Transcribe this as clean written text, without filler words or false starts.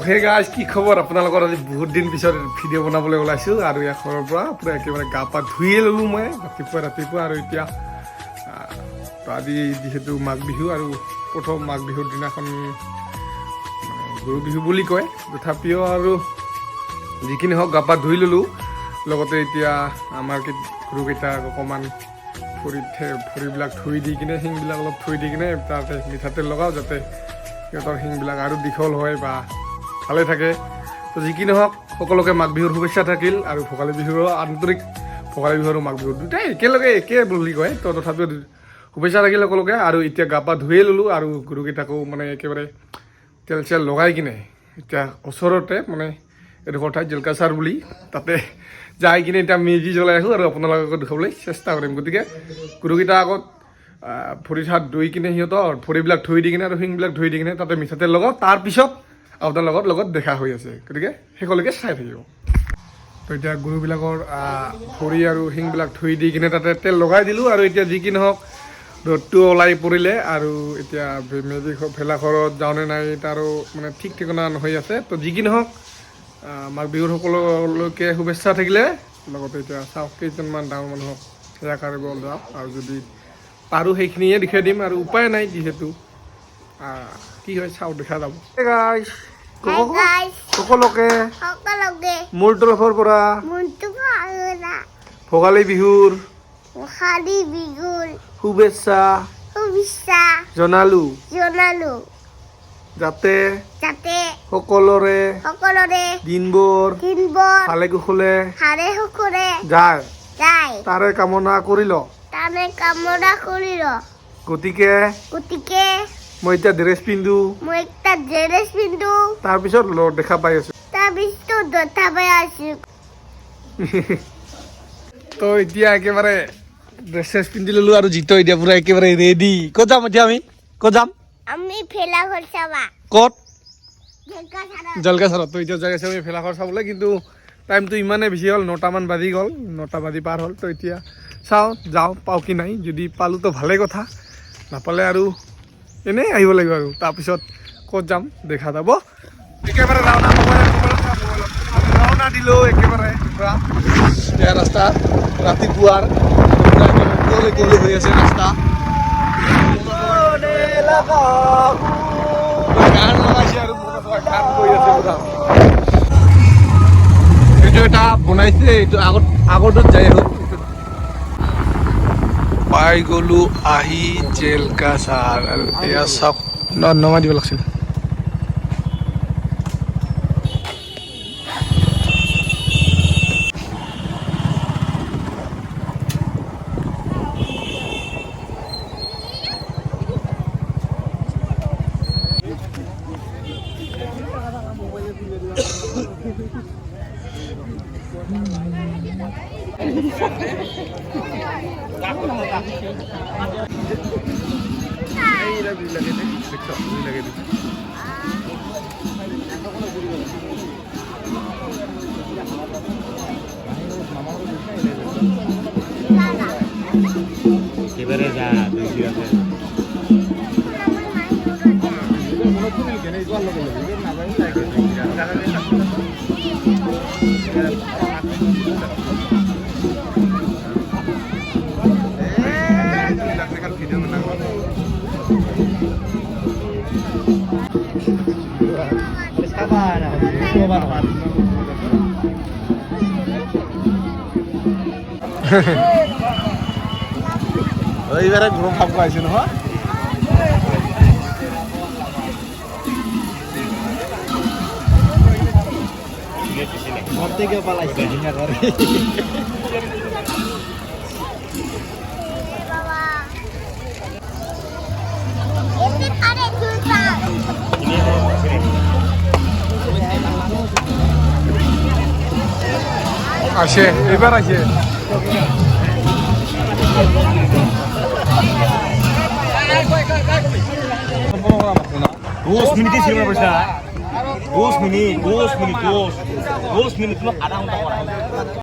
Hey guys কি খবৰ আপোনালোকৰ আজি বহুত দিন পিছত ভিডিঅ' বনাবলৈ ওলাইছোঁ আৰু ইয়াৰ ঘৰৰ পৰা পূৰা একেবাৰে গা পা ধুইয়ে ল'লোঁ মই ৰাতিপুৱা আৰু এতিয়া তো আজি যিহেতু মাঘ বিহু আৰু প্ৰথম মাঘ বিহুৰ দিনাখন গৰু বিহু বুলি কয় তথাপিও আৰু যিখিনি হওক গা পা ধুই ল'লোঁ লগতে এতিয়া আমাৰ গৰুকেইটাক অকণমান ভৰিবিলাক ধুই দি কিনে শিংবিলাক অলপ ধুই দি কিনে তাতে মিঠাতেল লগাওঁ যাতে সিহঁতৰ শিংবিলাক আৰু দীঘল হয় বা ভালে থাকে তো যি কি নহওক সকলোকে মাঘ বিহুৰ শুভেচ্ছা থাকিল আৰু ভোগালী বিহুৰো আন্তৰিক ভোগালী বিহু আৰু মাঘ বিহু দুটাই একে বুলি কয় তো তথাপিও শুভেচ্ছা থাকিল সকলোকে আৰু এতিয়া গা পা ধুয়ে ল'লোঁ আৰু গৰুকেইটাকো মানে একেবাৰে তেল চেল লগাই কিনে এতিয়া ওচৰতে মানে এডোখৰ ঠাইত জেলকাচাৰ বুলি তাতে যাই কিনে এতিয়া মেজি জ্বলাই আছোঁ আৰু আপোনালোকক দেখাবলৈ চেষ্টা কৰিম গতিকে গৰুকেইটা আগত ভৰিত হাত ধুই কিনে সিহঁতৰ ভৰিবিলাক ধুই দি কিনে আৰু শিংবিলাক ধুই দি কিনে তাতে মিঠাতেল লগাওঁ তাৰপিছত আপোনালোকৰ লগত দেখা হৈ আছে গতিকে শেষলৈকে চাই থাকিব তো এতিয়া গৰুবিলাকৰ ভৰি আৰু শিংবিলাক ধুই দি কিনে তাতে তেল লগাই দিলোঁ আৰু এতিয়া যি কি নহওক ৰ'দটো ওলাই পৰিলে আৰু এতিয়া মেজি ভেলাঘৰত যাওঁনে নাই তাৰো মানে ঠিক ঠিকনা হৈ আছে তো যি কি নহওক মাঘ বিহুৰ সকলোকে শুভেচ্ছা থাকিলে লগতে এতিয়া চাওক কেইজনমান ডাঙৰ মানুহক সেয়া কৰিব যাওক আৰু যদি পাৰোঁ সেইখিনিয়ে দেখাই দিম আৰু উপায় নাই যিহেতু কি হয় চাওঁ দেখা যাব সকলোকে মোৰ তৰফৰ পৰা ভোগালী বিহুৰ শুভেচ্ছা জনালোঁ যাতে সকলোৰে দিনবোৰ ভালে কুশলে যায় তাৰে কামনা কৰিল গতিকে মই এতিয়া ড্ৰেছ পিন্ধো তাৰপিছত দেখা পাই আছো তো এতিয়া একেবাৰে ড্ৰেছ চেছ পিন্ধি ল'লোঁ আৰু জিতো এতিয়া পুৰা একেবাৰে ৰেডি ক'ত যাম এতিয়া আমি ক'ত যাম ক'ত জলকাচাৰত তো এতিয়া যাই আমি ভেলাঘৰ চাবলৈ কিন্তু টাইমটো ইমানেই বেছি হ'ল 9টামান বাজি গ'ল 9টা বাজি পাৰ হ'ল তো এতিয়া চাওঁ যাওঁ পাওঁ কি নাই যদি পালোঁতো ভালেই কথা নাপালে আৰু এনেই আহিব লাগিব আৰু তাৰপিছত ক'ত যাম দেখা যাব একেবাৰে ৰাওনা দিলোঁ একেবাৰে পূৰা এয়া ৰাস্তা ৰাতিপুৱাৰ কুঁৱলী হৈ আছে ৰাস্তা গান লগাইছে আৰু গান কৰি আছে পূৰা এইটো এটা বনাইছে এইটো আগৰটোত যাই হ'ল পাই গ'লোঁ আহি জেলকাচাৰ আৰু এয়া চাওক নমাই দিব লাগিছিল এবাৰে যা এইবাৰে গৰম খাব আহিছে নহয় মরতে গিয়ে পালাইছে হিংসা করে আসে এবার আসে 2 menit sih berapa? 2 menit, 2 menit, 2 menit cuma ada untuk orang.